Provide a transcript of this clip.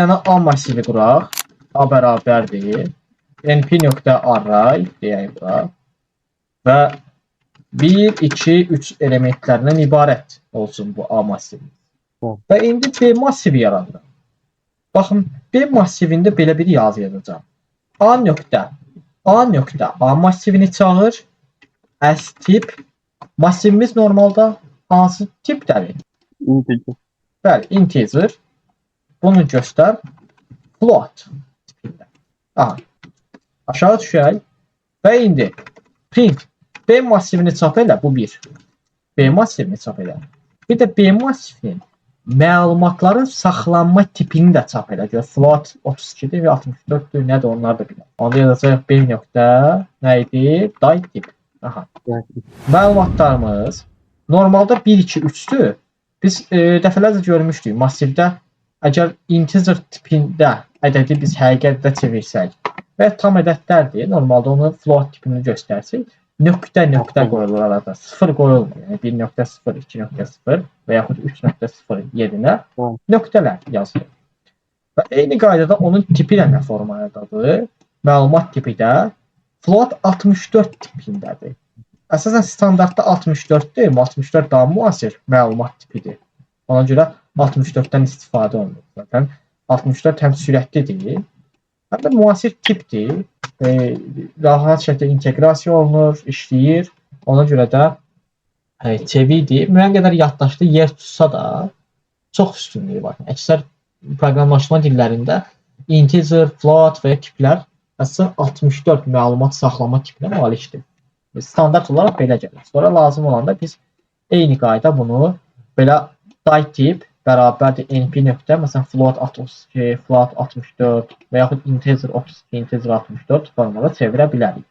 Yəni A massivi quraq. A bərabərdir. np.array deyək bura. Və 1, 2, 3 elementlərindən ibarət olsun bu A massivi. Və indi B massivi yaradıram. Baxın, B massivində belə bir yazı yazacağım. A massivini çağır. S tip. Massivimiz normalda hansı tipdədir? Integer. Bəli, integer. Bunu göstər. Float tipində. Aha. Aşağı düşək. Və indi print. B massivini çap elə. Bu 1. B massivini çap elə. Bir də B massivinin məlumatların saxlanma tipini də çap elə. Float 32-dir və 64-dür. Nədir? Onlar da bilir. Onda yazacaq B nöqtə nə idi? Date tip. Aha. Məlumatlarımız normalda 1, 2, 3-dür. Biz dəfələrcə görmüşdük. Massivdə əgər integer tipində ədədi biz həqiqətdə çevirsək və tam ədədlərdir. Normalda onu float tipini göstərsək, nöqtə qoyulur arada. 0 qoyulmur. Yəni 1.0, 2.0 və yaxud 3.0 yerinə nöqtələr yazılır. Və eyni qaydada onun tipi də nə formayadadır? Məlumat tipi də float 64 tipindədir. Əsasən standartda 64-dür. 64 daha müasir məlumat tipidir. Ona görə 64-dən istifadə olunur. Zaten 64 həm sürətlidir, həm də müasir tipdir. Rahat şəkildə inteqrasiya olunur, işləyir. Ona görə də çevikdir. Müəyyən qədər yaddaşda yer tutsa da çox üstünlüyü var. Əksər proqramlaşma dillərində integer, float və ya tiplər əsasən 64 məlumat saxlama tipinə malikdir. Standart olaraq belə gəlir. Sonra lazım olanda biz eyni qayda bunu belə date tip bərabərdir np nöqtə, məsələn float 62, float 64 və yaxud integer 32, integer 64 formada çevirə bilərik.